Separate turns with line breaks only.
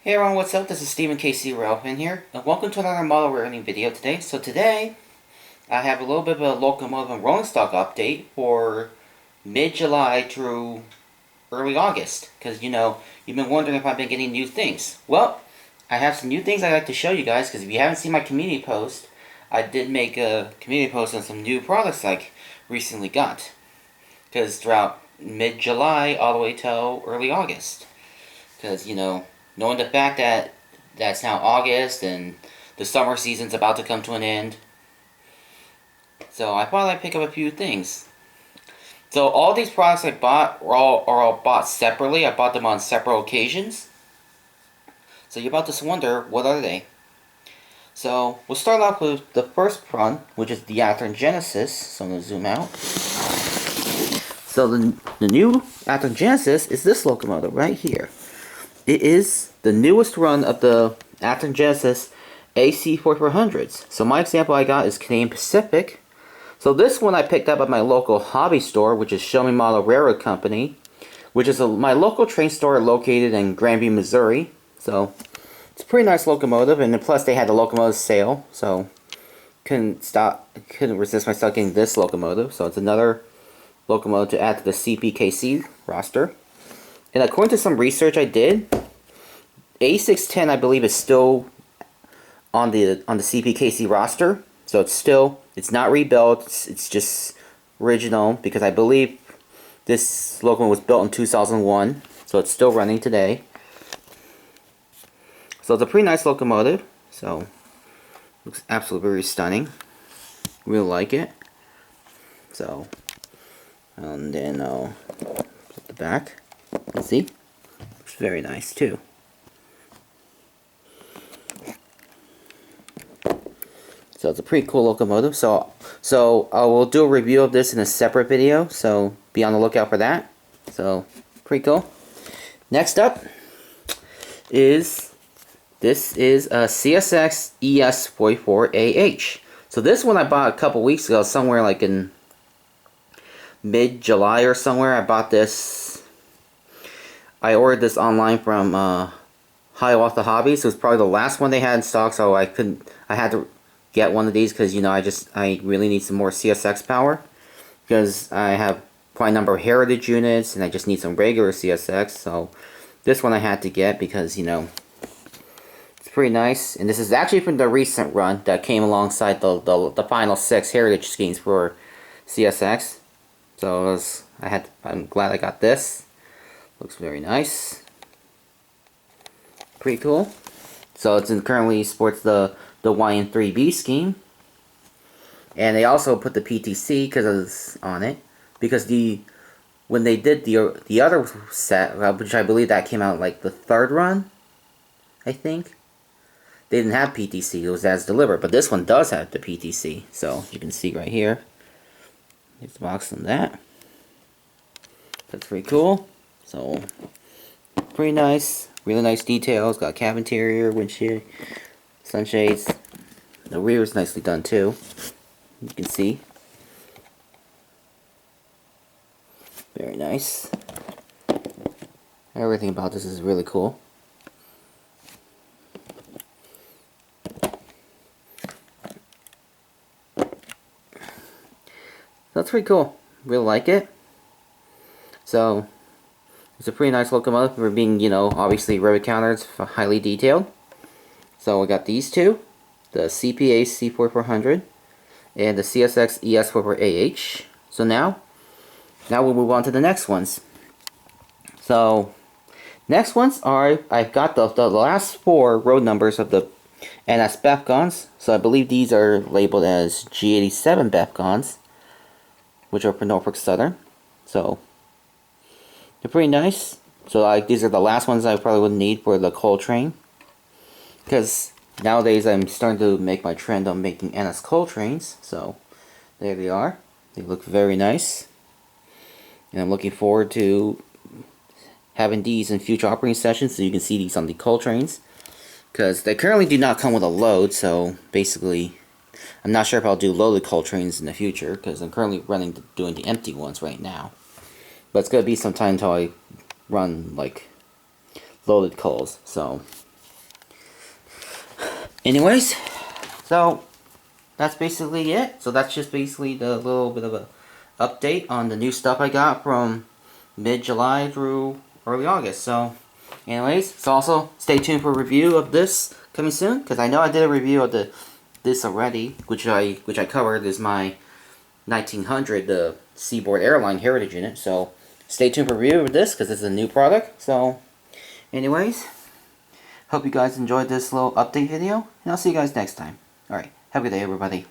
Hey everyone, what's up? This is Stephen KC Ralphin here, and welcome to another model learning video today. So today, I have a little bit of a locomotive and rolling stock update for mid-July through early August. Because, you've been wondering if I've been getting new things. Well, I have some new things I'd like to show you guys, because if you haven't seen my community post, I did make a community post on some new products I recently got. Because throughout mid-July all the way till early August. Because, knowing the fact that that's now August and the summer season's about to come to an end. So I thought I'd pick up a few things. So all these products I bought are all bought separately. I bought them on separate occasions. So you're about to wonder, what are they? So we'll start off with the first one, which is the Athearn Genesis. So I'm going to zoom out. So the new Athearn Genesis is this locomotive right here. It is the newest run of the Athearn Genesis AC4400s. So my example I got is Canadian Pacific. So this one I picked up at my local hobby store, which is Show Me Model Railroad Company, which is my local train store located in Grandview, Missouri. So it's a pretty nice locomotive, and plus they had a locomotive sale, so couldn't resist myself getting this locomotive. So it's another locomotive to add to the CPKC roster. And according to some research I did, A610 I believe is still on the CPKC roster. So it's not rebuilt, it's just original, because I believe this locomotive was built in 2001, so it's still running today. So it's a pretty nice locomotive. So looks absolutely very stunning. Really like it. So, and then I'll flip the back. See? It's very nice too. So it's a pretty cool locomotive. So I will do a review of this in a separate video. So be on the lookout for that. So pretty cool. Next up is a CSX ES44AH. So this one I bought a couple weeks ago, somewhere like in mid-July or somewhere. I bought this. I ordered this online from Hiawatha Hobbies. It was probably the last one they had in stock, so I had to get one of these because, I really need some more CSX power, because I have quite a number of heritage units and I just need some regular CSX. So this one I had to get because, it's pretty nice. And this is actually from the recent run that came alongside the final 6 heritage schemes for CSX. So I'm glad I got this. Looks very nice. Pretty cool. So currently sports the YN3B scheme. And they also put the PTC on it. Because when they did the other set, which I believe that came out like the 3rd run, I think, they didn't have PTC. It was as delivered. But this one does have the PTC. So you can see right here. There's the box on that. That's pretty cool. So, pretty nice. Really nice details. Got cab interior, windshield, sunshades. The rear is nicely done too. You can see. Very nice. Everything about this is really cool. That's pretty cool. Really like it. So, it's a pretty nice locomotive for being, obviously rivet counters, highly detailed. So we got these two, the CPA C4400 and the CSX ES44AH. So now we'll move on to the next ones. So next ones are, I've got the last 4 road numbers of the NS Befcons. So I believe these are labeled as G87 Befcons, which are for Norfolk Southern. So they're pretty nice. So these are the last ones I probably would need for the coal train. Because nowadays I'm starting to make my trend on making NS coal trains. So there they are. They look very nice. And I'm looking forward to having these in future operating sessions so you can see these on the coal trains. Because they currently do not come with a load. So basically, I'm not sure if I'll do loaded coal trains in the future. Because I'm currently doing the empty ones right now. But it's going to be some time until I run, like, loaded coals. So anyways, so that's basically it. So that's just basically the little bit of a update on the new stuff I got from mid-July through early August. So anyways, so also stay tuned for a review of this coming soon, because I know I did a review of this already, which I covered is my 1900, the Seaboard Airline Heritage Unit. So stay tuned for a review of this, because it's a new product. So anyways, hope you guys enjoyed this little update video, and I'll see you guys next time. Alright, have a good day, everybody.